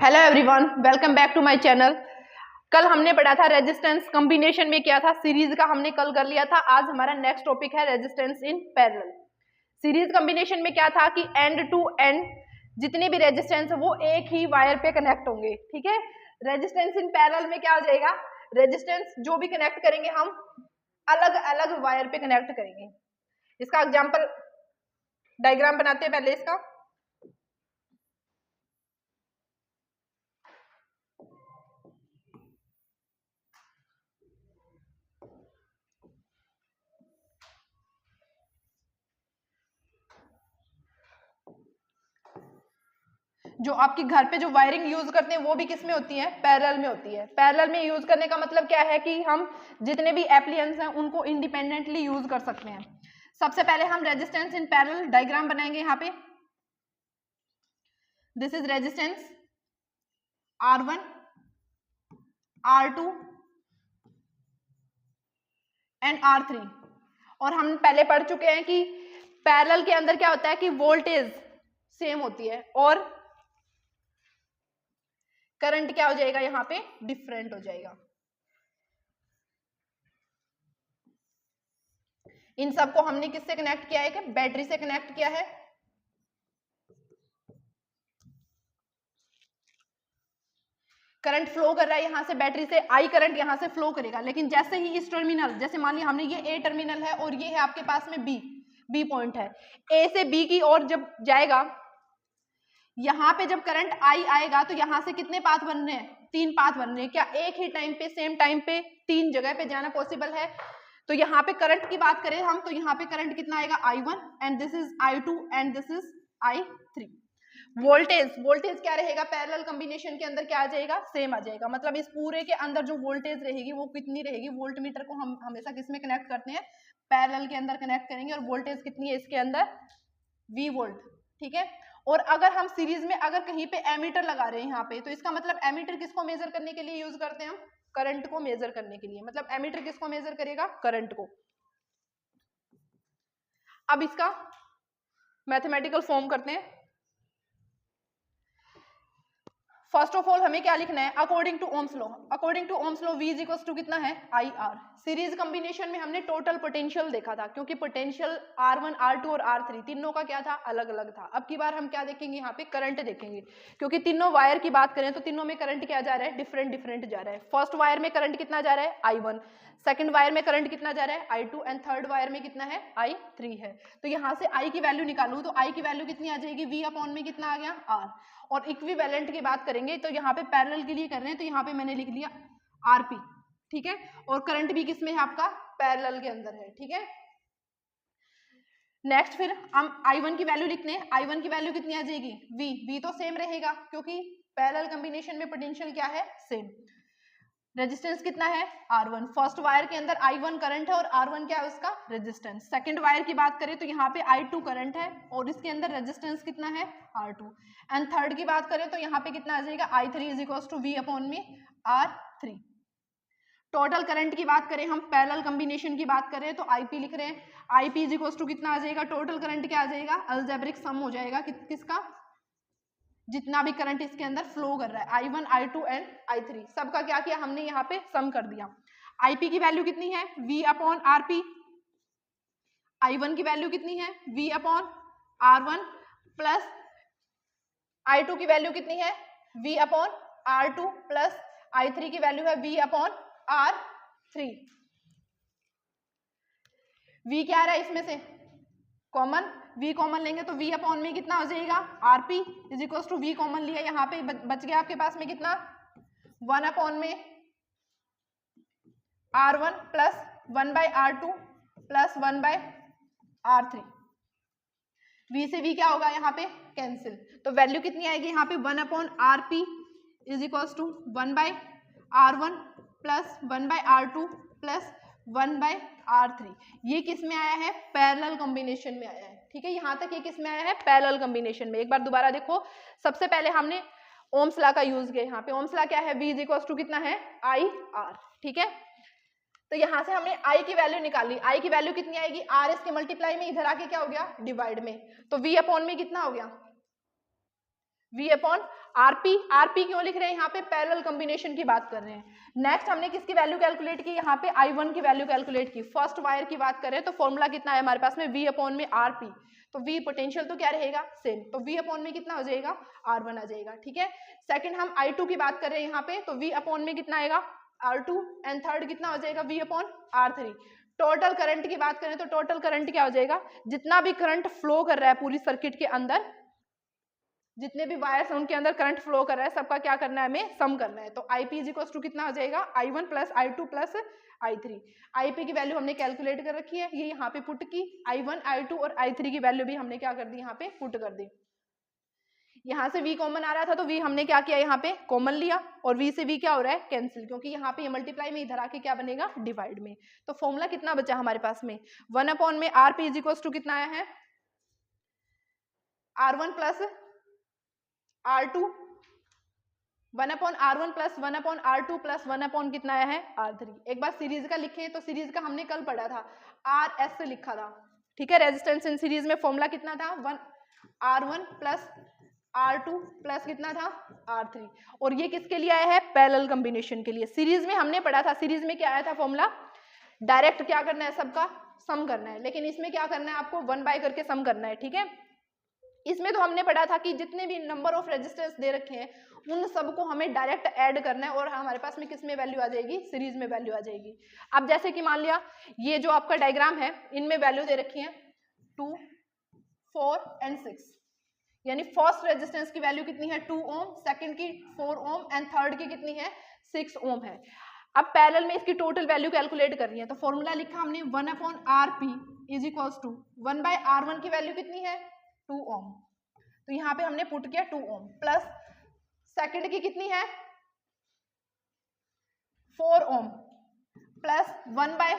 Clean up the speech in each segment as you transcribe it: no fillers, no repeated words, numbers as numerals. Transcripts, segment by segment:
Hello everyone, welcome back to my channel. कल हमने पढ़ा था रेजिस्टेंस कॉम्बिनेशन में क्या था, सीरीज का हमने कल कर लिया था। आज हमारा नेक्स्ट टॉपिक है resistance in parallel. Series combination में क्या था कि एंड टू एंड जितने भी रेजिस्टेंस है वो एक ही वायर पे कनेक्ट होंगे, ठीक है। रेजिस्टेंस इन पैरेलल में क्या हो जाएगा, रेजिस्टेंस जो भी कनेक्ट करेंगे हम अलग अलग वायर पे कनेक्ट करेंगे। इसका एग्जाम्पल डायग्राम बनाते हैं पहले इसका। जो आपके घर पे जो वायरिंग यूज करते हैं वो भी किस में होती है, पैरेलल में होती है। पैरेलल में यूज करने का मतलब क्या है कि हम जितने भी एप्लियंस हैं उनको इंडिपेंडेंटली यूज कर सकते हैं। सबसे पहले हम रेजिस्टेंस इन पैरेलल डायग्राम बनाएंगे। यहाँ पे this is resistance R1 R2 and R3। और हम पहले पढ़ चुके हैं कि पैरेलल के अंदर क्या होता है कि वोल्टेज सेम होती है और करंट क्या हो जाएगा, यहाँ पे डिफरेंट हो जाएगा। इन सबको हमने किससे कनेक्ट किया है कि बैटरी से कनेक्ट किया है। करंट फ्लो कर रहा है यहाँ से बैटरी से, आई करंट यहाँ से फ्लो करेगा। लेकिन जैसे ही इस टर्मिनल, जैसे मान लिया हमने ये ए टर्मिनल है और ये है आपके पास में बी पॉइंट है, ए से बी की ओर जब जाएगा, यहाँ पे जब करंट आई आएगा तो यहाँ से कितने पाथ बन रहे हैं, 3 पाथ बन रहे हैं। क्या एक ही टाइम पे सेम टाइम पे 3 जगह पे जाना पॉसिबल है? तो यहाँ पे करंट की बात करें हम तो यहाँ पे करंट कितना आएगा, I1 and this is I2 and this is I3। Voltage क्या रहेगा, पैरेलल कॉम्बिनेशन के अंदर क्या आ जाएगा, सेम आ जाएगा। मतलब इस पूरे के अंदर जो वोल्टेज रहेगी वो कितनी रहेगी, वोल्टमीटर को हम हमेशा किस में कनेक्ट करते हैं, पैरेलल के अंदर कनेक्ट करेंगे। और वोल्टेज कितनी है इसके अंदर, V वोल्ट, ठीक है। और अगर हम सीरीज में अगर कहीं पे एमीटर लगा रहे हैं यहाँ पे, तो इसका मतलब एमीटर किसको मेजर करने के लिए यूज करते हैं हम, करंट को मेजर करने के लिए। मतलब एमीटर किसको मेजर करेगा, करंट को। अब इसका मैथमेटिकल फॉर्म करते हैं। फर्स्ट ऑफ ऑल हमें क्या लिखना है, according to Ohm's law. According to Ohm's law V is equal to कितना है, IR। सीरीज कॉम्बिनेशन में हमने टोटल पोटेंशियल देखा था, क्योंकि पोटेंशियल R1 R2 और R3 तीनों का क्या था, अलग अलग था। अब की बार हम क्या देखेंगे, यहाँ पे करंट देखेंगे, क्योंकि तीनों वायर की बात करें तो तीनों में करंट क्या जा रहा है, डिफरेंट जा रहा है। फर्स्ट वायर में करंट कितना जा रहा है, I1, सेकंड वायर में करंट कितना जा रहा है, I2 एंड थर्ड वायर में कितना है, I3 है। तो यहाँ से I की वैल्यू निकालूं तो I की वैल्यू कितनी आ जाएगी, V अपॉन में कितना आ गया, R। और इक्विवेलेंट की बात करेंगे तो यहाँ पे पैरेलल के लिए कर रहे हैं तो यहाँ पे मैंने लिख लिया RP, ठीक है। और करंट भी किसमें है आपका, पैरेलल के अंदर है, ठीक है। नेक्स्ट फिर हम I1 की वैल्यू लिखते हैं। I1 की वैल्यू कितनी आ जाएगी, V तो सेम रहेगा क्योंकि पैरेलल कॉम्बिनेशन में पोटेंशियल क्या है, सेम। रेजिस्टेंस कितना है, R1। फर्स्ट वायर के अंदर I1 करंट है और R1 क्या है उसका रेजिस्टेंस। सेकंड वायर की बात करें तो यहाँ पे I2 करंट है और इसके अंदर रेजिस्टेंस कितना है, R2। एंड थर्ड की बात करें तो यहाँ पे कितना आ जाएगा, I3 is equal to V upon में R3। टोटल करंट की बात करें हम, पैरेलल कॉम्बिनेशन की बात करें तो IP लिख रहे हैं, IP इज इक्वल टू कितना आ जाएगा, टोटल करंट क्या आ जाएगा, अलजेब्रिक सम हो जाएगा किसका, जितना भी करंट इसके अंदर फ्लो कर रहा है, I1 I2 एंड I3 सबका क्या किया हमने यहाँ पे सम कर दिया। IP की वैल्यू कितनी है, V अपॉन RP। I1 की वैल्यू कितनी है, V upon R1 plus I2 की वैल्यू कितनी है, V upon R2 plus I3 की वैल्यू है V अपॉन R3। V क्या आ रहा है इसमें से कॉमन, V कॉमन लेंगे तो V अपॉन में कितना हो जाएगा, RP is equal to V common लिया, यहाँ पे बच गया आपके पास में कितना, 1 अपॉन में R1 plus 1 by R2 plus 1 by R3। V से V क्या होगा यहाँ पे कैंसिल, तो वैल्यू कितनी आएगी यहाँ पे, 1 upon RP is equal to 1 by R1 plus 1 by R2 plus 1 by R3। ये किस में आया है, पैरेलल कॉम्बिनेशन में आया है, ठीक है। यहाँ तक ये किस में आया है, पैरेलल कॉम्बिनेशन में। एक बार दोबारा देखो, सबसे पहले हमने ओम्स लॉ का यूज किया। यहाँ पे ओम्स लॉ क्या है, V इज इक्वल टू कितना है, IR, ठीक है। तो यहाँ से हमने I की वैल्यू निकाली, I की वैल्यू कितनी आएगी, R इसके मल्टीप्लाई में इधर आके क्या हो गया, डिवाइड में, तो V अपॉन में कितना हो गया, V अपॉन आरपी, आरपी क्यों लिख रहे हैं यहाँ पे, पैरेलल कॉम्बिनेशन की बात कर रहे हैं। नेक्स्ट हमने किसकी वैल्यू कैलकुलेट की, यहाँ पे I1 की वैल्यू कैलकुलेट की। फर्स्ट वायर की बात करें तो फॉर्मूला कितना है हमारे पास में, V अपॉन में RP, तो V पोटेंशियल तो क्या रहेगा, सेम, तो V अपॉन में कितना हो जाएगा, R1 आ जाएगा, ठीक है। सेकंड हम I2 की बात कर रहे हैं यहाँ पे, तो V अपॉन में कितना आएगा, R2, एंड थर्ड कितना हो जाएगा, V upon R3। Total current की बात करें तो टोटल करंट क्या हो जाएगा, जितना भी करंट फ्लो कर रहा है पूरी सर्किट के अंदर, जितने भी वायर्स हैं उनके अंदर करंट फ्लो कर रहा है, सबका क्या करना है, हमें सम करना है। तो IP इज इक्वल टू कितना हो जाएगा, I1 plus I2 plus I3। IP की वैल्यू हमने कैलकुलेट कर रखी है, ये यहाँ पे पुट की, I1, I2 और I3 की वैल्यू भी हमने क्या कर दी, यहाँ पे पुट कर दी। यहाँ से V कॉमन आ रहा था तो V हमने क्या किया, यहाँ पे कॉमन लिया, और V से V क्या हो रहा है, कैंसिल, क्योंकि यहाँ पे मल्टीप्लाई में इधर आके क्या बनेगा, डिवाइड में। तो फॉर्मूला कितना बचा हमारे पास में, 1 अपॉन में RP इज इक्वल टू कितना आया है, R1 plus R2, 1 upon R1 plus 1 upon R2 plus 1 upon कितना आया है, R3। एक बार सीरीज का लिखे तो सीरीज का हमने कल पढ़ा था, RS से लिखा था, ठीक है। रेजिस्टेंस इन सीरीज में फॉर्मूला कितना था, 1 R1 प्लस R2 प्लस कितना था, R3, और ये किसके लिए आया है, पैरेलल कॉम्बिनेशन के लिए। सीरीज में हमने पढ़ा था, सीरीज में क्या आया था फॉर्मूला, डायरेक्ट क्या करना है, सबका सम करना है, लेकिन इसमें क्या करना है, आपको 1 बाय करके सम करना है, ठीक है। इसमें तो हमने पढ़ा था कि जितने भी नंबर ऑफ रेजिस्टेंस दे रखे हैं उन सबको हमें डायरेक्ट ऐड करना है, और हमारे पास में किस में वैल्यू आ जाएगी, सीरीज में वैल्यू आ जाएगी। अब जैसे कि मान लिया ये जो आपका डायग्राम है, इनमें वैल्यू दे रखी है 2, 4 एंड 6, यानी फर्स्ट रेजिस्टेंस की वैल्यू कितनी है, 2 ओम, सेकंड की 4 ओम, एंड थर्ड की कितनी है, 6 ओम है। अब पैरेलल में इसकी टोटल वैल्यू कैलकुलेट करनी है, तो फॉर्मूला लिखा हमने 1 upon RP is equal to 1 by R1 की वैल्यू कितनी है, 2 ओम, तो यहाँ पे हमने पुट किया 2 ओम, प्लस सेकंड की कितनी है, 4 ओम, प्लस 1 बाय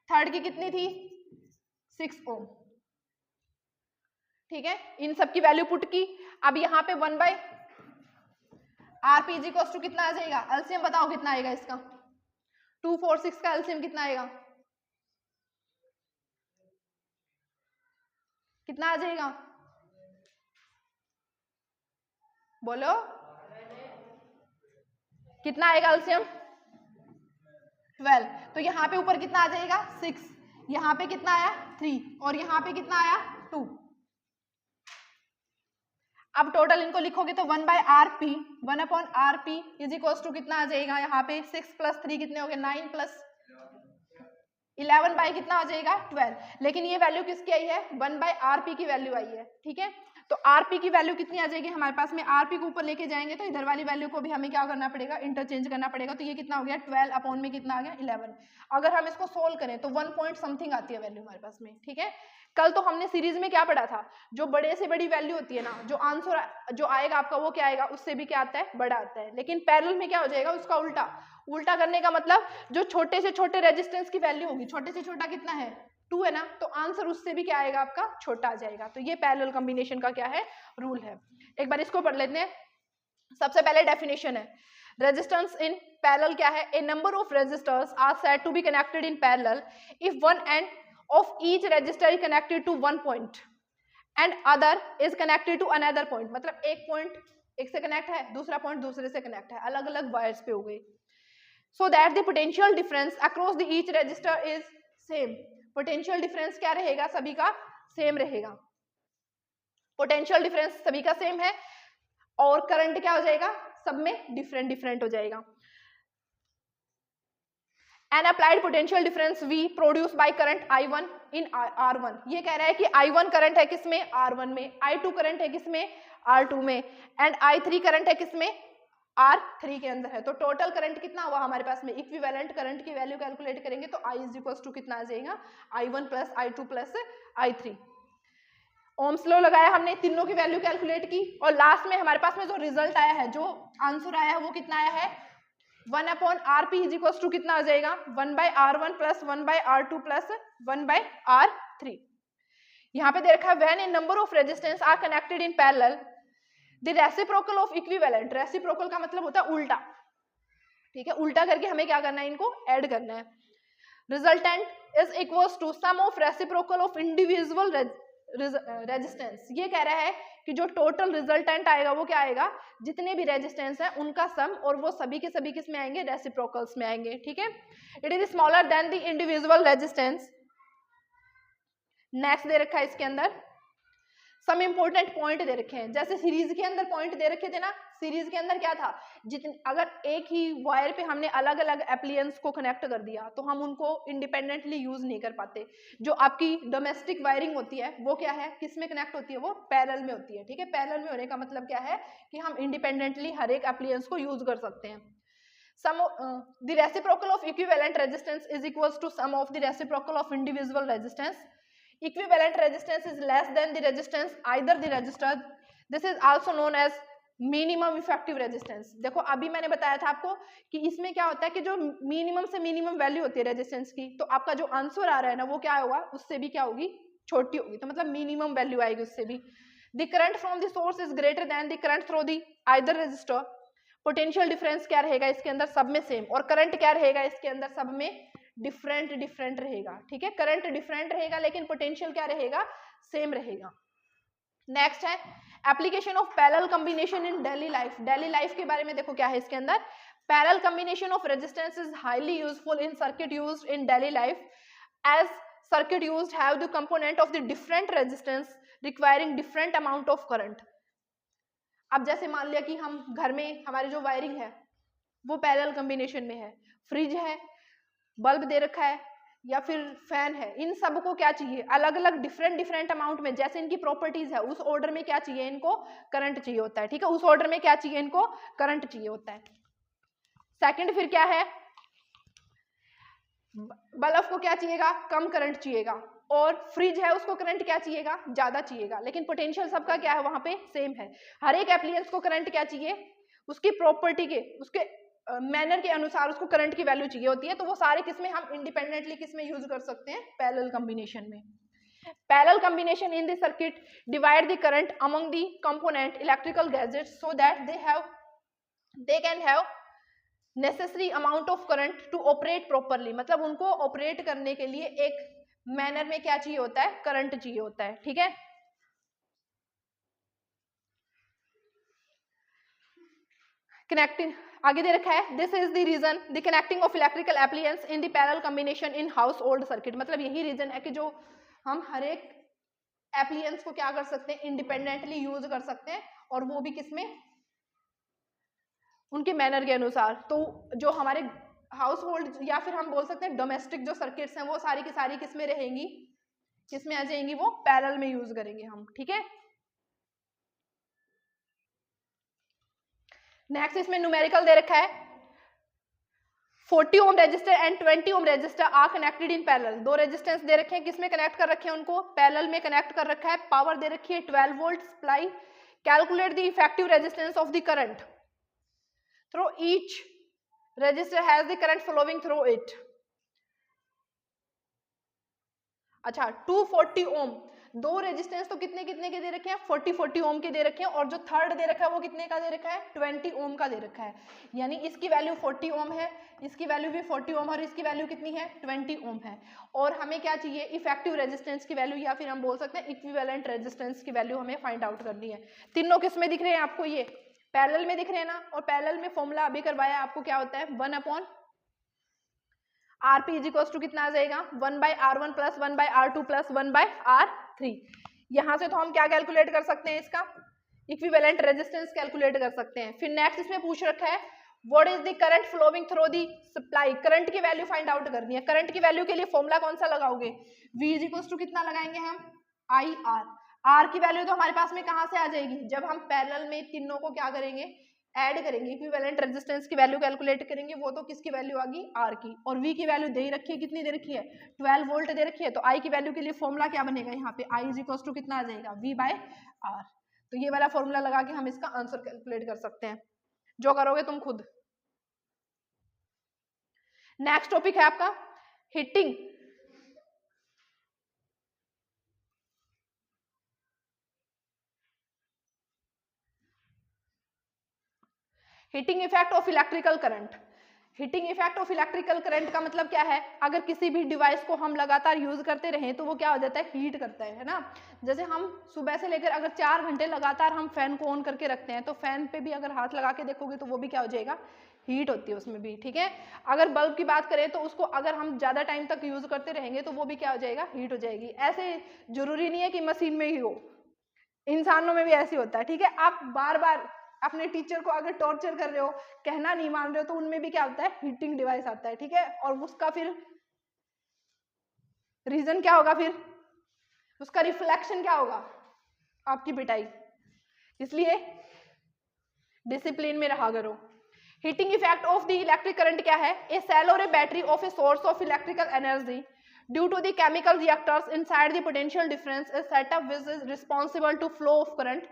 थर्ड की कितनी थी, 6 ओम, ठीक है। इन सब की वैल्यू पुट की। अब यहाँ पे 1 by RP is equal to कितना आ जाएगा, एलसीएम बताओ कितना आएगा इसका, 2, 4, 6 का एलसीएम कितना आएगा, कितना आ जाएगा, बोलो कितना आएगा एलसीएम, 12। तो यहाँ पे ऊपर कितना आ जाएगा, 6, यहाँ पे कितना आया, 3, और यहाँ पे कितना आया, 2। अब टोटल इनको लिखोगे तो 1 by RP, 1 upon RP is equal to कितना आ जाएगा, यहाँ पे 6 प्लस 3 कितने हो गए, 9 प्लस 11 बाई कितना हो जाएगा, 12। लेकिन ये वैल्यू किसकी आई है, 1 बाय RP की वैल्यू आई है, ठीक है। तो RP की वैल्यू कितनी आ जाएगी हमारे पास में, RP को ऊपर लेके जाएंगे तो इधर वाली वैल्यू को भी हमें क्या करना पड़ेगा, इंटरचेंज करना पड़ेगा। तो ये कितना हो गया, 12 अपॉन में कितना आ गया, 11। अगर हम इसको सोल्व करें तो 1 पॉइंट समथिंग आती है वैल्यू हमारे पास में, ठीक है। कल तो हमने सीरीज में क्या पढ़ा था, जो बड़े से बड़ी वैल्यू होती है ना, जो आंसर जो आएगा आपका वो क्या आएगा, उससे भी क्या आता है, बड़ा आता है। लेकिन पैरेलल में क्या हो जाएगा, उसका उल्टा। उल्टा करने का मतलब जो छोटे से छोटे रेजिस्टेंस की वैल्यू होगी, छोटे से छोटा कितना है, 2 है ना, तो आंसर उससे भी क्या आएगा, आपका छोटा आ जाएगा। तो ये पैरेलल कॉम्बिनेशन का क्या है, रूल है। एक बार इसको पढ़ लेते हैं। सबसे पहले डेफिनेशन है, रेजिस्टेंस इन पैरेलल क्या है, a number of resistors are said to be connected in parallel if one end of each resistor is connected to one point and other is connected to another point। मतलब एक point एक से connect है, दूसरा point दूसरे से connect है, अलग अलग वायर्स पे हो गए। so that the potential difference across the each resistor is same। Potential difference क्या रहेगा, सभी का सेम रहेगा। पोटेंशियल डिफरेंस सभी का सेम है और करंट क्या हो जाएगा, सब में डिफरेंट डिफरेंट हो जाएगा। An applied potential difference V produced by current I1 in R1। ये कह रहा है कि I1 करंट है किसमें, R1 में, I2 करंट है किसमें, R2 में, एंड I3 करंट है किसमें, R3 के अंदर है। तो टोटल करंट कितना हुआ हमारे पास में, इक्विवेलेंट करंट की वैल्यू कैलकुलेट करेंगे तो I इज इक्वल टू कितना आ जाएगा, I1 plus I2 plus I3। Ohm's law लगाया हमने, तीनों की वैल्यू कैलकुलेट की, और लास्ट में हमारे पास में जो रिजल्ट आया है, जो आंसर आया है वो कितना आया है, 1 upon RP is equal to कितना आ जाएगा, 1 by R1 plus 1 by R2 plus 1 by R3। यहाँ पे दे रखा है when a number of resistance are connected in parallel the reciprocal of equivalent. Reciprocal का मतलब होता है उल्टा, ठीक है, उल्टा करके हमें क्या करना है, इनको ऐड करना है। Resultant is equal to sum of reciprocal of individual resistance, ये कह रहा है कि जो टोटल रिजल्टेंट आएगा वो क्या आएगा, जितने भी रेजिस्टेंस है उनका सम, और वो सभी के सभी किस में आएंगे, रेसिप्रोकल्स में आएंगे, ठीक है। It is smaller than the individual resistance. Next दे रखा है इसके अंदर सम इंपॉर्टेंट पॉइंट दे रखे हैं, जैसे सीरीज के अंदर पॉइंट दे रखे थे ना, सीरीज के अंदर क्या था, जितने अगर एक ही वायर पे हमने अलग अलग एप्लियंस को कनेक्ट कर दिया तो हम उनको इंडिपेंडेंटली यूज नहीं कर पाते। जो आपकी डोमेस्टिक वायरिंग होती है वो क्या है, किस में कनेक्ट होती है, वो पैरेलल में होती है, ठीक है। पैरेलल में होने का मतलब क्या है कि हम इंडिपेंडेंटली हर एक एप्लियंस को यूज कर सकते हैं। Sum of the reciprocal of equivalent resistance is equals to sum of the reciprocal of individual resistance. Equivalent resistance is less than the resistance either the resistor. This is also known as minimum effective resistance. देखो अभी मैंने बताया था आपको कि इसमें क्या होता है कि जो मिनिमम से मिनिमम वैल्यू होती है रेजिस्टेंस की, तो आपका जो आंसर आ रहा है ना वो क्या होगा, उससे भी क्या होगी, छोटी होगी, तो मतलब मिनिमम वैल्यू आएगी उससे भी। The current from the source is greater than the current through the either resistor. Potential difference क्या रहेगा इसके अंदर, सब में सेम, और करंट क्या रहेगा इसके अंदर, सब में डिफरेंट रहेगा, ठीक है। करंट डिफरेंट रहेगा लेकिन पोटेंशियल क्या रहेगा, सेम रहेगा। नेक्स्ट है application of parallel combination in daily life. Daily life के बारे में देखो क्या है इसके अंदर, parallel combination of resistance is highly useful in circuit used in daily life as circuit used have the component of the different resistance requiring different amount of current. अब जैसे मान लिया कि हम घर में हमारी जो वायरिंग है वो पैरेलल कॉम्बिनेशन में है, फ्रिज है, बल्ब दे रखा है या फिर फैन है, इन सब को क्या चाहिए, अलग अलग डिफरेंट अमाउंट में, जैसे इनकी प्रॉपर्टीज है उस ऑर्डर में क्या चाहिए, इनको करंट चाहिए होता है, ठीक है। उस ऑर्डर में क्या चाहिए, इनको करंट चाहिए होता है। सेकंड फिर क्या है, बल्ब को क्या चाहिएगा, कम करंट चाहिएगा, और फ्रिज है उसको करंट क्या चाहिएगा, ज्यादा चाहिएगा, लेकिन पोटेंशियल सबका क्या है वहां पे सेम है। हर एक एप्लियंस को करंट क्या चाहिए, उसकी प्रॉपर्टी के, उसके मैनर के अनुसार उसको करंट की वैल्यू चाहिए होती है, तो वो सारे किसमें हम इंडिपेंडेंटली किसमें यूज कर सकते हैं, पैरेलल कॉम्बिनेशन में। Parallel combination in the circuit divide the current among the component electrical gadgets so that they can have necessary amount of current to operate properly. मतलब उनको ऑपरेट करने के लिए एक मैनर में क्या चाहिए होता है, करंट चाहिए होता है, ठीक है। कनेक्टिंग आगे दे रखा है, this is the reason the connecting of electrical appliances in the parallel combination in household circuit. मतलब यही रीजन है कि जो हम हर एक एप्लियंस को क्या कर सकते हैं, इंडिपेंडेंटली यूज कर सकते हैं, और वो भी किसमें, उनके मैनर के अनुसार। तो जो हमारे हाउस होल्ड या फिर हम बोल सकते हैं डोमेस्टिक जो सर्किट्स हैं वो सारी की सारी किसमें रहेंगी, किसमें आ जाएंगी, वो पैरेलल में यूज करेंगे हम, ठीक है। नेक्स्ट इसमें न्यूमेरिकल दे रखा है, 40 ohm resistor and 20 ohm resistor are connected in parallel. दो रेजिस्टेंस दे रखे हैं, किसमें कनेक्ट कर रखे हैं, उनको पैरेलल में कनेक्ट कर रखा है। पावर दे रखी है 12 volt supply. Calculate the effective resistance of the current through each resistor has the current flowing through it. अच्छा 240 ओम, दो रेजिस्टेंस तो कितने कितने के दे रखे हैं, 40 ओम के दे रखे हैं, और जो थर्ड दे रखा है वो कितने का दे रखा है, 20 ओम का दे रखा है। यानी इसकी वैल्यू 40 ओम है, इसकी वैल्यू भी 40 ओम, और इसकी वैल्यू कितनी है, 20 ओम है। और हमें क्या चाहिए, इफेक्टिव रेजिस्टेंस की वैल्यू, या फिर हम बोल सकते हैं इक्विवेलेंट रेजिस्टेंस की वैल्यू हमें फाइंड आउट करनी है। तीनों किस में दिख रहे हैं आपको, ये पैरेलल में दिख रहे हैं ना, और पैरेलल में फॉर्मूला अभी करवाया आपको, क्या होता है 1/RP इज इक्वल्स टू कितना आ जाएगा, 1/R1 plus 1/R2 plus 1/R3। यहां से तो हम क्या कैलकुलेट कर सकते हैं, इसका इक्विवेलेंट रेजिस्टेंस कैलकुलेट कर सकते हैं। फिर नेक्स्ट इसमें पूछ रखा है what is the current flowing through the supply. Current की वैल्यू फाइंड आउट करनी है। करंट की वैल्यू के लिए फॉर्मूला कौन सा लगाओगे, V इज इक्वल्स टू कितना लगाएंगे हम, IR। R की वैल्यू तो हमारे पास में कहां से आ जाएगी, जब हम पैरेलल में तीनों को क्या करेंगे, ऐड करेंगे, इक्विवेलेंट रेजिस्टेंस की वैल्यू कैलकुलेट करेंगे, वो तो किसकी वैल्यू आ गई, R की। और V की वैल्यू दे रखी है, कितनी दे रखी है, 12 वोल्ट दे रखी है, तो I की वैल्यू के लिए फॉर्मूला क्या बनेगा, यहाँ पे I इज इक्वल्स टू कितना आ जाएगा, V/R। तो ये वाला फॉर्मूला लगा के हम इसका आंसर कैलकुलेट कर सकते हैं, जो करोगे तुम खुद। नेक्स्ट टॉपिक है आपका heating. Heating effect of electrical current. Heating effect of electrical current का मतलब क्या है, अगर किसी भी डिवाइस को हम लगातार यूज करते रहें तो वो क्या हो जाता है, हीट करता है ना। जैसे हम सुबह से लेकर अगर 4 घंटे लगातार हम फैन को ऑन करके रखते हैं तो फैन पे भी अगर हाथ लगा के देखोगे तो वो भी क्या हो जाएगा, हीट होती है उसमें भी, ठीक है। अगर बल्ब की बात करें तो उसको अगर हम ज्यादा टाइम तक यूज करते रहेंगे तो वो भी क्या हो जाएगा, हीट हो जाएगी। ऐसे जरूरी नहीं है कि मशीन में ही हो, इंसानों में भी ऐसे होता है, ठीक है। आप बार बार अपने टीचर को अगर टॉर्चर कर रहे हो, कहना नहीं मान रहे हो, तो उनमें भी क्या होता है, हीटिंग डिवाइस आता है, ठीक है। और उसका फिर रीजन क्या होगा, फिर उसका रिफ्लेक्शन क्या होगा, आपकी पिटाई। इसलिए डिसिप्लिन में रहा करो। Heating effect of the electric current क्या है, ए सेल और a battery of a source of electrical energy due to the chemical reactors inside the potential difference is set up which is responsible to flow of current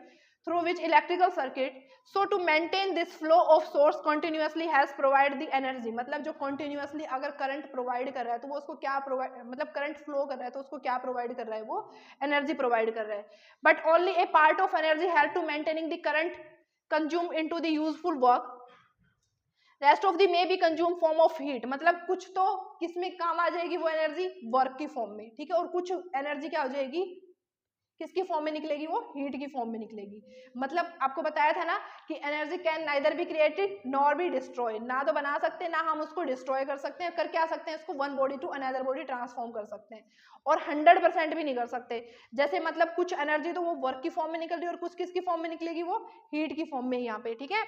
through which electrical circuit, so to maintain this flow of source continuously has provide the energy। मतलब जो continuously अगर current provide कर रहा है तो वो उसको क्या प्रोवाइड, मतलब करंट फ्लो कर रहा है तो उसको क्या प्रोवाइड कर रहा है, वो एनर्जी प्रोवाइड कर रहा है। But only a part of energy help to maintaining the current consume into the useful work, rest of the may be consume form of heat. मतलब कुछ तो किसमें काम आ जाएगी वो एनर्जी, वर्क की फॉर्म में, ठीक है। और कुछ एनर्जी क्या हो जाएगी, किसकी फॉर्म में निकलेगी, वो हीट की फॉर्म में निकलेगी। मतलब आपको बताया था ना कि energy can neither be created nor be destroy, ना तो बना सकते ना हम उसको डिस्ट्रॉय कर सकते हैं, कर क्या सकते हैं, इसको one body to another body transform कर सकते हैं, और 100% भी नहीं कर सकते। जैसे मतलब कुछ एनर्जी तो वो वर्क की फॉर्म में निकल रही है और कुछ किसकी फॉर्म में निकलेगी, वो हीट की फॉर्म में यहाँ पे, ठीक है।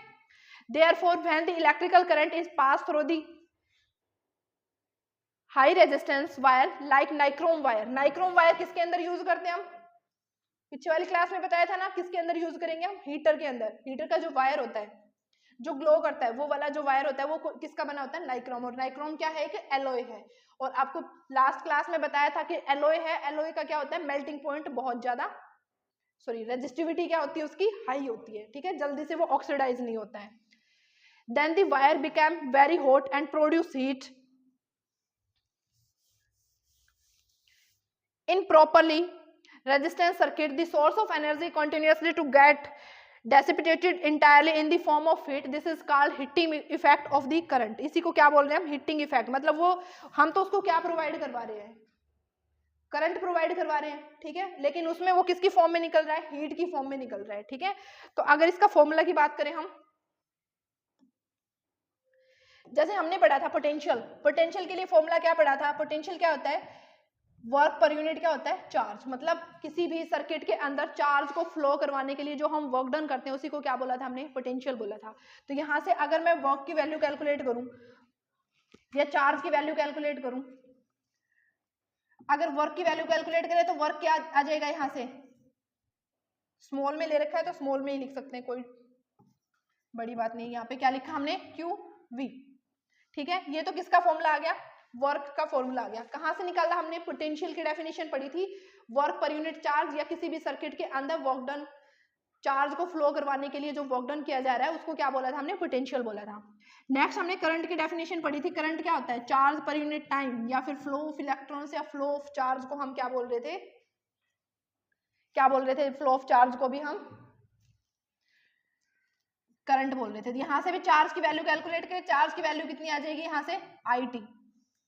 Therefore, when the electrical current is passed through the high resistance wire like nichrome wire किसके अंदर यूज करते हैं हम, पिछले वाली क्लास में बताया था ना, किसके अंदर यूज करेंगे हम, हीटर के अंदर। हीटर का जो वायर होता है जो ग्लो करता है, वो वाला जो वायर होता है वो किसका बना होता है, नाइक्रोम। और नाइक्रोम क्या है, एक एलॉय है। और आपको लास्ट क्लास में बताया था कि एलॉय है, एलॉय का क्या होता है, मेल्टिंग पॉइंट बहुत ज्यादा, सॉरी रेजिस्टिविटी क्या होती है उसकी, हाई होती है, ठीक है, जल्दी से वो ऑक्सीडाइज नहीं होता है। Then the wire became very hot and produced heat. In properly resistance circuit, the source of energy continuously to get dissipated entirely in the form of heat. This is called heating effect of the current. इसी को क्या बोल रहे हैं हम, heating effect। मतलब वो हम तो उसको क्या प्रोवाइड करवा रहे हैं, करंट प्रोवाइड करवा रहे हैं, ठीक है, लेकिन उसमें वो किसकी फॉर्म में निकल रहा है, हीट की फॉर्म में निकल रहा है, ठीक है। तो अगर इसका फॉर्मूला की बात करें हम, जैसे हमने पढ़ा था पोटेंशियल के लिए फॉर्मूला क्या पढ़ा था, पोटेंशियल क्या होता है, वर्क पर यूनिट क्या होता है, चार्ज। मतलब किसी भी सर्किट के अंदर चार्ज को फ्लो करवाने के लिए जो हम वर्क डन करते हैं उसी को क्या बोला था हमने, पोटेंशियल बोला था। तो यहाँ से अगर मैं वर्क की वैल्यू कैलकुलेट करूं या चार्ज की वैल्यू कैलकुलेट करूं, अगर वर्क की वैल्यू कैलकुलेट करें तो वर्क क्या आ जाएगा, यहाँ से स्मॉल में ले रखा है तो स्मॉल में ही लिख सकते हैं, कोई बड़ी बात नहीं। यहाँ पे क्या लिखा हमने, क्यू वी, ठीक है। ये तो किसका फॉर्मूला आ गया, वर्क का फॉर्मूला आ गया। कहां से निकाला हमने, पोटेंशियल की डेफिनेशन पढ़ी थी, वर्क पर यूनिट चार्ज या किसी भी सर्किट के अंदर वर्क डन, चार्ज को फ्लो करवाने के लिए जो वर्क डन किया जा रहा है उसको क्या बोला था हमने, पोटेंशियल बोला था। नेक्स्ट हमने करंट की डेफिनेशन पढ़ी थी, करंट क्या होता है, चार्ज पर यूनिट टाइम या फिर फ्लो ऑफ इलेक्ट्रॉन्स या फ्लो ऑफ चार्ज को हम क्या बोल रहे थे, फ्लो ऑफ चार्ज को भी हम करंट बोल रहे थे। यहाँ से भी चार्ज की वैल्यू कैलकुलेट करें, चार्ज की वैल्यू कितनी आ जाएगी यहाँ से, IT,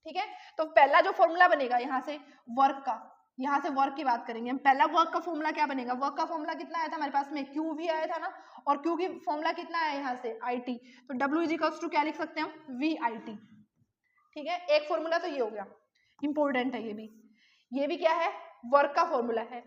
ठीक है। तो पहला जो फॉर्मूला बनेगा यहाँ से वर्क का, यहाँ से वर्क की बात करेंगे हम, पहला वर्क का फॉर्मूला क्या बनेगा, वर्क का फॉर्मूला कितना आया था हमारे पास में, क्यू भी आया था ना, और क्यू की फॉर्मूला कितना आया यहाँ से, IT। तो W इज इक्वल्स टू क्या लिख सकते हैं हम, VIT, ठीक है। एक फॉर्मूला तो ये हो गया, इंपॉर्टेंट है ये भी क्या है, वर्क का फॉर्मूला है।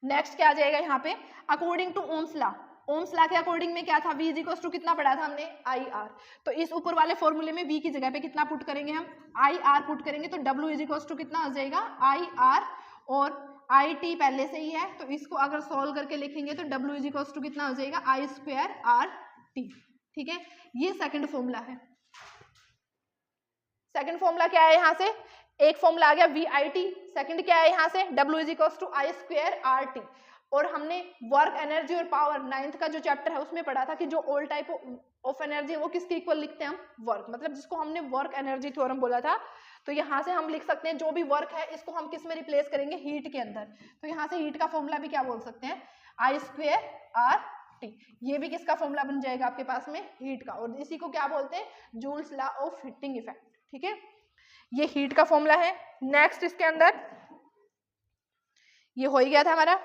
नेक्स्ट क्या आ जाएगा यहाँ पे, अकॉर्डिंग टू ओम्स लॉ के अकॉर्डिंग में क्या था, V इज इक्वल्स टू कितना पढ़ा था हमने, IR। तो इस ऊपर वाले फॉर्मूले में V की जगह पे कितना पुट करेंगे हम, IR पुट करेंगे, तो W इज इक्वल्स टू कितना आ जाएगा, IR, और IT पहले से ही है तो इसको अगर सॉल्व करके लिखेंगे तो W इज इक्वल्स टू कितना हो जाएगा, I²RT, ठीक है। ये सेकंड फॉर्मूला है। सेकंड फॉर्मूला क्या है, यहाँ से एक फॉर्मूला आ गया VIT, सेकंड क्या है यहाँ से, W is equals to I²RT। और हमने वर्क, एनर्जी और पावर 9th का जो चैप्टर है उसमें पढ़ा था कि जो ऑल टाइप ऑफ एनर्जी है वो किसके इक्वल लिखते हैं हम, वर्क। मतलब जिसको हमने वर्क एनर्जी थ्योरम बोला था, तो यहाँ से हम लिख सकते हैं जो भी वर्क है इसको हम किस में रिप्लेस करेंगे, हीट के अंदर। तो यहाँ से हीट का फॉर्मूला भी क्या बोल सकते हैं, I²RT। ये भी किसका फॉर्मूला बन जाएगा आपके पास में, हीट का, और इसी को क्या बोलते हैं, joules law of heating effect. ठीक है, ये हीट का फॉर्मूला है। नेक्स्ट इसके अंदर ये हो ही गया था हमारा,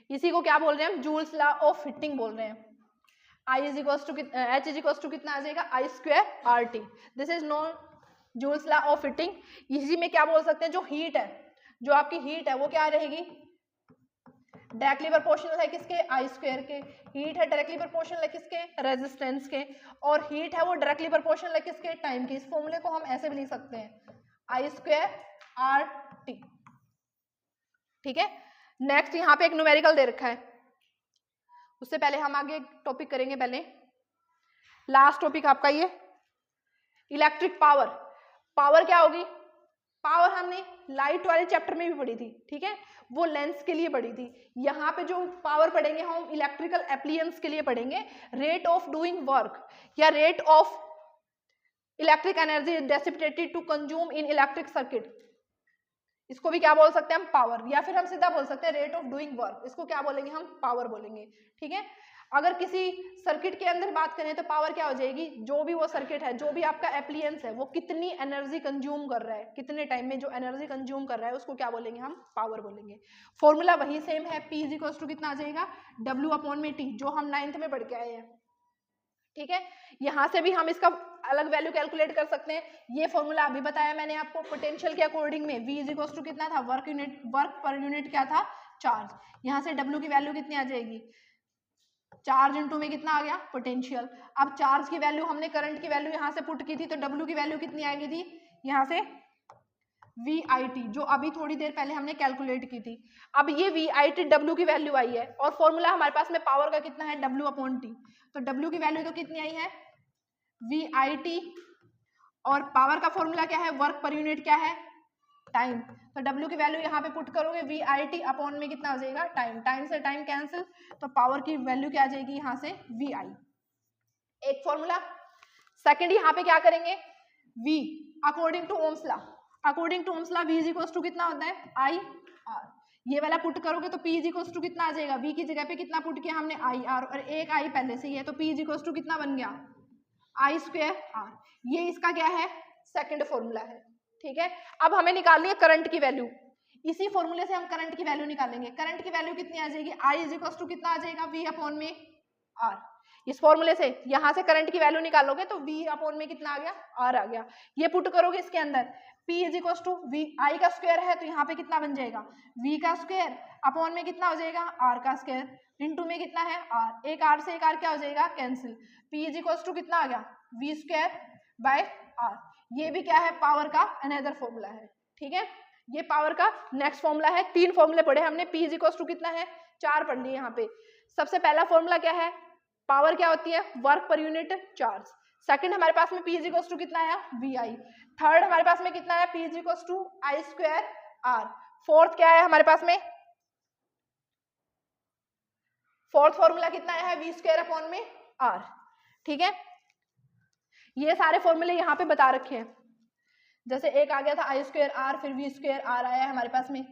इसी को क्या बोल रहे हैं हम, जूल्स लॉ ऑफ हीटिंग बोल रहे हैं। H इज इक्वल टू कितना आ जाएगा, I²RT। This is known joules law of heating. इसी में क्या बोल सकते हैं, जो हीट है, जो आपकी हीट है वो क्या रहेगी, डायरेक्टली प्रोपोर्शनल है किसके, I² के। हीट है डायरेक्टली प्रोपोर्शनल है किसके, रेजिस्टेंस के, और हीट है वो डायरेक्टली प्रोपोर्शनल है किसके, टाइम के। इस फॉर्मूले को हम ऐसे भी लिख सकते हैं, I²RT। ठीक है, नेक्स्ट यहाँ पे एक न्यूमेरिकल दे रखा है, उससे पहले हम आगे एक टॉपिक करेंगे। पहले लास्ट टॉपिक आपका ये इलेक्ट्रिक पावर। पावर क्या होगी, पावर हमने लाइट वाले चैप्टर में भी पढ़ी थी। ठीक है, वो लेंस के लिए पढ़ी थी। यहाँ पे जो पावर पढ़ेंगे हम इलेक्ट्रिकल एप्लियंस के लिए पढ़ेंगे। रेट ऑफ डूइंग वर्क या rate of electric energy dissipated to consume in electric circuit, इसको भी क्या बोल सकते हैं हम, पावर। या फिर हम सीधा बोल सकते हैं रेट ऑफ डूइंग वर्क, इसको क्या बोलेंगे हम, पावर बोलेंगे। ठीक है, अगर किसी सर्किट के अंदर बात करें तो पावर क्या हो जाएगी, जो भी वो सर्किट है, जो भी आपका एप्लियंस है, वो कितनी एनर्जी कंज्यूम कर रहा है, कितने टाइम में जो एनर्जी कंज्यूम कर रहा है, उसको क्या बोलेंगे हम, पावर बोलेंगे। फॉर्मूला वही सेम है, P इज इक्वल टू कितना आ जाएगा, W/T, जो हम 9th में पढ़ के आए हैं। ठीक है, यहाँ से भी हम इसका अलग वैल्यू कैलकुलेट कर सकते हैं। ये फॉर्मूला अभी बताया मैंने आपको, पोटेंशियल के अकॉर्डिंग में V इज इक्वल टू कितना था, वर्क पर यूनिट क्या था, चार्ज। यहाँ से W की वैल्यू कितनी आ जाएगी, चार्ज इंटू में कितना आ गया, पोटेंशियल। अब चार्ज की वैल्यू हमने करंट की वैल्यू यहाँ से पुट की थी, तो W की वैल्यू कितनी आएगी थी, यहाँ से VIT, जो अभी थोड़ी देर पहले हमने कैलकुलेट की थी। अब ये VIT W की वैल्यू आई है, और फॉर्मूला हमारे पास में पावर का कितना है, W/T। तो W की वैल्यू तो कितनी आई है, VIT, और पावर का फॉर्मूला क्या है, वर्क पर यूनिट क्या है, टाइम। तो W की वैल्यू यहाँ पे पुट करोगे, VIT अपॉन में कितना आ जाएगा, टाइम। टाइम से टाइम कैंसिल, तो पावर की वैल्यू क्या आ जाएगी यहाँ से, VI। एक फॉर्मूला। सेकंड यहाँ पे क्या करेंगे, V according to Ohm's law, according to Ohm's law V is equal to कितना होता है, IR। ये वाला पुट करोगे तो P इज इक्वल टू कितना आ जाएगा, V की जगह पे कितना पुट किया हमने, IR, और एक I पहले से ही है, तो P इज इक्वल टू कितना बन गया, I²R। ये इसका क्या है, सेकंड फॉर्मूला है। ठीक है, अब हमें निकालनी है करंट की वैल्यू। इसी फॉर्मूले से हम करंट की वैल्यू निकालेंगे। करंट की वैल्यू कितनी आ जाएगी, I इज इक्वल टू कितना आ जाएगा, V/R। इस फॉर्मूले से यहाँ से करंट की वैल्यू निकालोगे तो V/में कितना आ गया, R आ गया। ये पुट करोगे इसके अंदर, P is equal to V, I का स्क्वायर है तो यहाँ पे कितना बन जाएगा, V का स्क्वायर अपॉन में कितना हो जाएगा, R का स्क्वायर, इंटू में कितना है, R। एक R से एक R क्या हो जाएगा, cancel. P is equal to कितना आ गया, V²/R। ये भी क्या है, पावर का अनदर फॉर्मूला है। ठीक है, ये पावर का नेक्स्ट फॉर्मूला है। 3 फॉर्मूले पढ़े हमने, P इज इक्वल टू कितना है, 4 पढ़ लिए यहाँ पे। सबसे पहला फॉर्मूला क्या है, पावर क्या होती है, work per unit charge. Second हमारे पास में P इज इक्वल टू कितना है, VI। थर्ड हमारे पास में कितना है, P is equal to I²R। Fourth क्या है हमारे पास में, फोर्थ फॉर्मूला कितना है, V²/R। ठीक है, ये सारे फॉर्मूले यहाँ पे बता रखे हैं। जैसे एक आ गया था I²R, फिर V²R आया है हमारे पास में,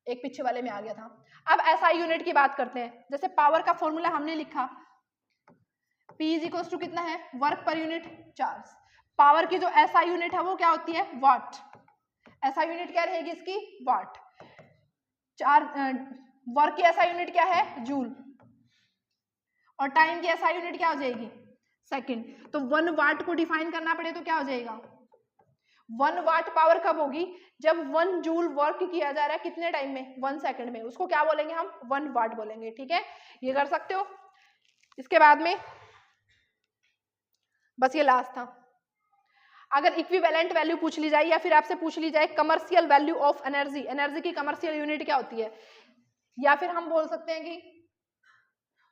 एक पीछे वाले में आ गया था। अब SI यूनिट की बात करते हैं। जैसे पावर का फॉर्मूला हमने लिखा, P इज इक्वल टू कितना है, work per unit charge. Power की जो SI यूनिट है वो क्या होती है, वाट। SI यूनिट क्या रहेगी इसकी, वाट। वर्क की SI यूनिट क्या है, जूल, और टाइम की SI यूनिट क्या हो जाएगी, सेकंड। तो 1 वाट को डिफाइन करना पड़े तो क्या हो जाएगा, 1 वाट पावर कब होगी, जब 1 जूल वर्क किया जा रहा है कितने टाइम में, 1 सेकंड में, उसको क्या बोलेंगे हम, 1 वाट बोलेंगे। ठीक है, ये कर सकते हो। इसके बाद में बस ये लास्ट था। अगर इक्विवेलेंट वैल्यू पूछ ली जाए या फिर आपसे पूछ ली जाए commercial value of energy, energy की कमर्शियल यूनिट क्या होती है, या फिर हम बोल सकते हैं कि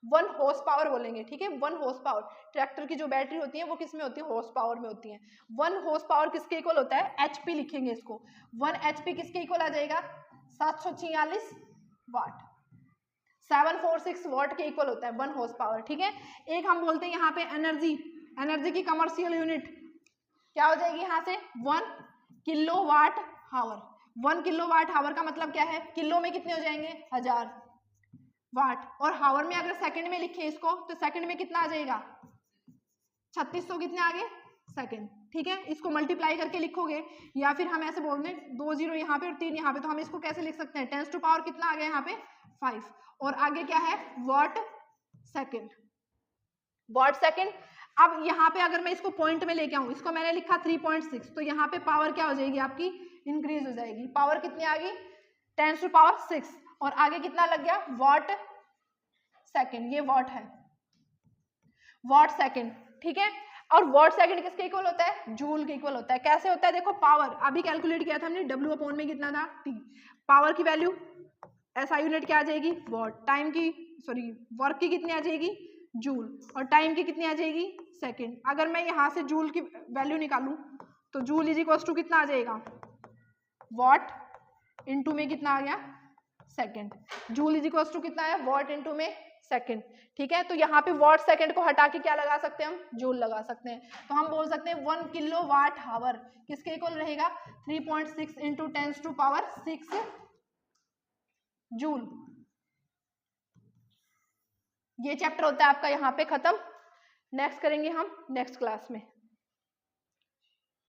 1 हॉर्स पावर बोलेंगे। ठीक है, 1 हॉर्स पावर, ट्रैक्टर की जो बैटरी होती है वो किस में होती है, हॉर्स पावर में होती है। 1 हॉर्स पावर किसके इक्वल होता है, HP लिखेंगे इसको। 1 HP किसके इक्वल आ जाएगा, 746 वाट। 746 वाट के इक्वल होता है 1 हॉर्स पावर। ठीक है, एक हम बोलते हैं यहाँ पे एनर्जी एनर्जी की कमर्शियल यूनिट क्या हो जाएगी यहाँ से 1 किलोवाट हावर। 1 किलोवाट हावर का मतलब क्या है, किलो में कितने हो जाएंगे 1000 वाट, और हावर में अगर सेकंड में लिखे इसको तो सेकंड में कितना आ जाएगा 3600 कितने आ गए सेकंड। ठीक है, इसको मल्टीप्लाई करके लिखोगे या फिर हम ऐसे बोल दें 2 जीरो यहाँ पे और 3 यहाँ पे, तो हम इसको कैसे लिख सकते हैं 10 टू पावर कितना आ गया यहाँ पे 5, और आगे क्या है वॉट सेकंड, वॉट सेकंड। अब यहाँ पे अगर मैं इसको पॉइंट में लेके आऊँ, इसको मैंने लिखा 3.6, तो यहाँ पे पावर क्या हो जाएगी आपकी इंक्रीज हो जाएगी, पावर कितनी आ गई 10 टू पावर 6, और आगे कितना लग गया वॉट सेकंड, ये वॉट है वॉट सेकंड। ठीक है, और वॉट सेकंड किसके इक्वल होता है जूल के इक्वल होता है। कैसे होता है देखो, पावर अभी कैलकुलेट किया था हमने W अपॉन में कितना था T, पावर की वैल्यू ऐसा यूनिट क्या आ जाएगी वॉट, टाइम की सॉरी वर्क की कितनी आ जाएगी जूल, और टाइम की कितनी आ जाएगी सेकंड। अगर मैं यहाँ से जूल की वैल्यू निकालूं तो जूल इज इक्वल टू कितना आ जाएगा वॉट इंटू में कितना आ गया second, joule is equal to कितना है वॉट इंटू में सेकंड। ठीक है, तो यहाँ पे वॉट सेकंड को हटा के क्या लगा सकते हैं हम जूल लगा सकते हैं, तो हम बोल सकते हैं 1 किलोवाट हावर किसके इक्वल रहेगा 3.6 इंटू 10 टू पावर 6 जूल। ये चैप्टर होता है आपका यहाँ पे खत्म, नेक्स्ट करेंगे हम नेक्स्ट क्लास में।